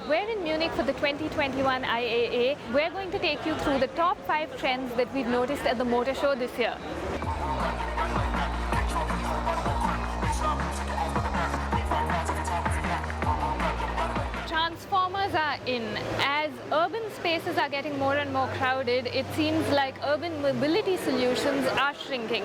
We're in Munich for the 2021 IAA. We're going to take you through the top 5 trends that we've noticed at the motor show this year. Transformers are in. As urban spaces are getting more and more crowded, it seems like urban mobility solutions are shrinking.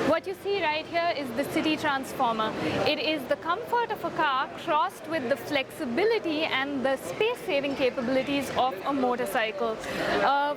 What you see right here is the city transformer. It is the comfort of a car crossed with the flexibility and the space-saving capabilities of a motorcycle.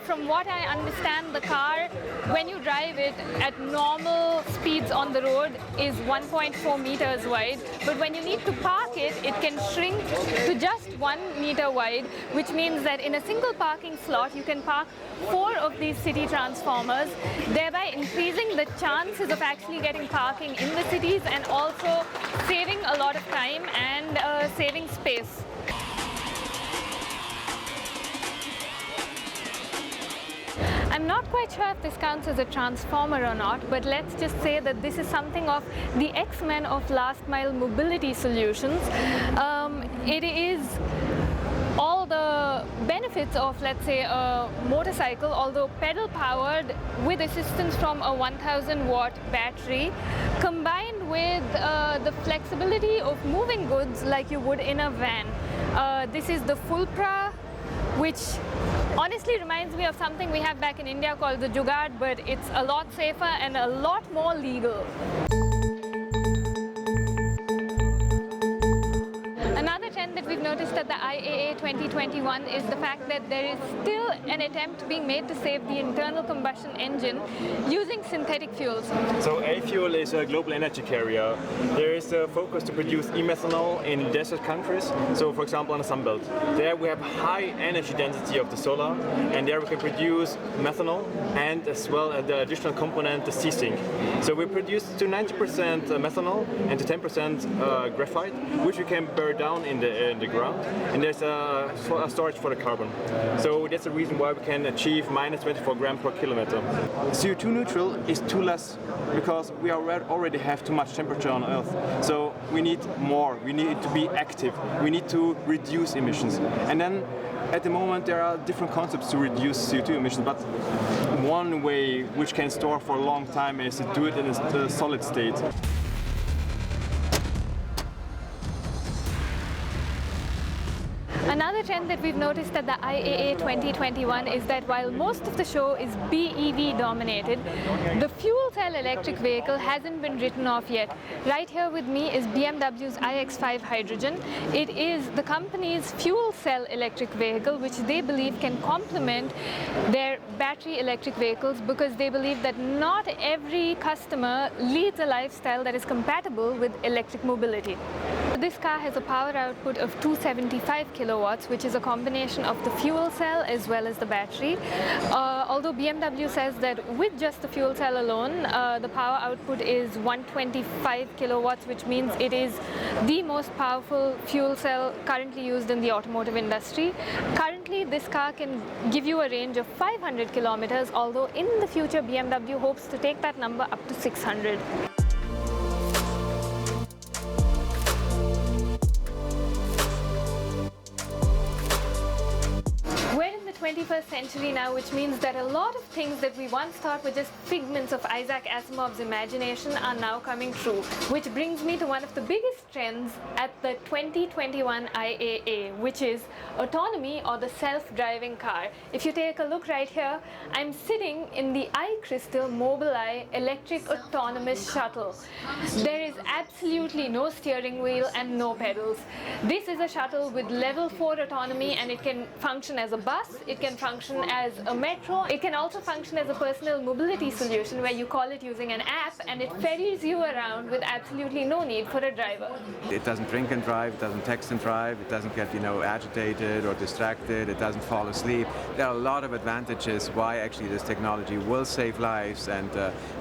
From what I understand, the car, when you drive it at normal speeds on the road, is 1.4 meters wide, but when you need to park it, it can shrink to just 1 meter wide, which means that in a single parking slot you can park 4 of these city transformers, thereby increasing the chances of actually getting parking in the cities and also saving a lot of time and saving space. I'm not quite sure if this counts as a transformer or not, but let's just say that this is something of the X-Men of last mile mobility solutions. It is all the benefits of, let's say, a motorcycle, although pedal powered with assistance from a 1000 watt battery, combined with the flexibility of moving goods like you would in a van. This is the Fulpra, which honestly reminds me of something we have back in India called the Jugaad, but it's a lot safer and a lot more legal. Another trend that we've noticed at the IAA 2021 is the fact that there is still an attempt being made to save the internal combustion engine using synthetic fuels. So A-fuel is a global energy carrier. There is a focus to produce e-methanol in desert countries. So for example on the Sunbelt. There we have high energy density of the solar, and there we can produce methanol and as well as the additional component, the C-Sync. So we produce to 90% methanol and to 10% graphite, which we can burn down in the ground, and there's a storage for the carbon. So that's the reason why we can achieve minus 24 grams per kilometer. CO2 neutral is too less because we already have too much temperature on Earth. So we need more. We need to be active. We need to reduce emissions. And then at the moment there are different concepts to reduce CO2 emissions, but one way which can store for a long time is to do it in a solid state. Another trend that we've noticed at the IAA 2021 is that while most of the show is BEV dominated, the fuel cell electric vehicle hasn't been written off yet. Right here with me is BMW's iX5 Hydrogen. It is the company's fuel cell electric vehicle, which they believe can complement their battery electric vehicles, because they believe that not every customer leads a lifestyle that is compatible with electric mobility. This car has a power output of 275 kilowatts, which is a combination of the fuel cell as well as the battery. Although BMW says that with just the fuel cell alone, the power output is 125 kilowatts, which means it is the most powerful fuel cell currently used in the automotive industry. Currently, this car can give you a range of 500 kilometers, although in the future BMW hopes to take that number up to 600. We're in the 21st century now, which means that a lot of things that we once thought were just figments of Isaac Asimov's imagination are now coming true. Which brings me to one of the biggest trends at the 2021 IAA, which is autonomy, or the self-driving car. If you take a look right here, I'm sitting in the i-Cristal Mobileye electric autonomous shuttle. There is absolutely no steering wheel and no pedals. This is a shuttle with level 4 autonomy, and it can function as a bus, it can function as a metro, it can also function as a personal mobility solution where you call it using an app and it ferries you around with absolutely no need for a driver. It doesn't drink and drive, it doesn't text and drive, it doesn't get, agitated or distracted, it doesn't fall asleep. There are a lot of advantages why actually this technology will save lives, and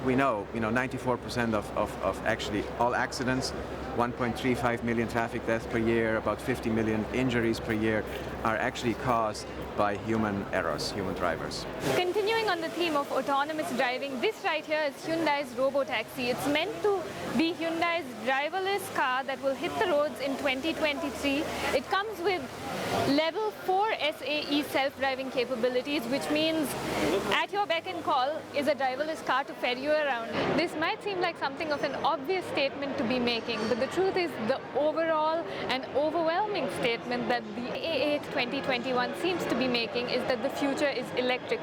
we know, 94% of actually all accidents 1.35 million traffic deaths per year, about 50 million injuries per year are actually caused by human errors, human drivers. Continuing on the theme of autonomous driving, this right here is Hyundai's Robotaxi. It's meant to be Hyundai's driverless car that will hit the roads in 2023. It comes with level 4 SAE self-driving capabilities, which means at your beck and call is a driverless car to ferry you around. This might seem like something of an obvious statement to be making, but the truth is the overall and overwhelming statement that the IAA 2021 seems to be making is that the future is electric.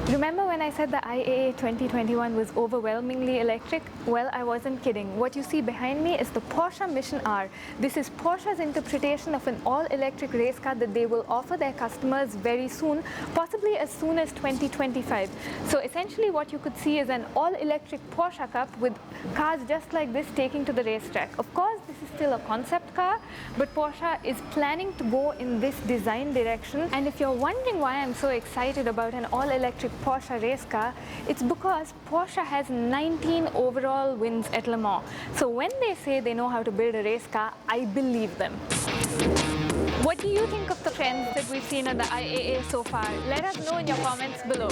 Remember when I said the IAA 2021 was overwhelmingly electric? Well, I wasn't kidding. What you see behind me is the Porsche Mission R. This is Porsche's interpretation of an all-electric race car that they will offer their customers very soon, possibly as soon as 2025. So essentially what you could see is an all-electric Porsche Cup with cars just like this taking to the racetrack. Of course, this is still a concept car, but Porsche is planning to go in this design direction. And if you're wondering why I'm so excited about an all-electric Porsche race car, it's because Porsche has 19 overall wins at Le Mans. So when they say they know how to build a race car, I believe them. What do you think of the trends that we've seen at the IAA so far? Let us know in your comments below.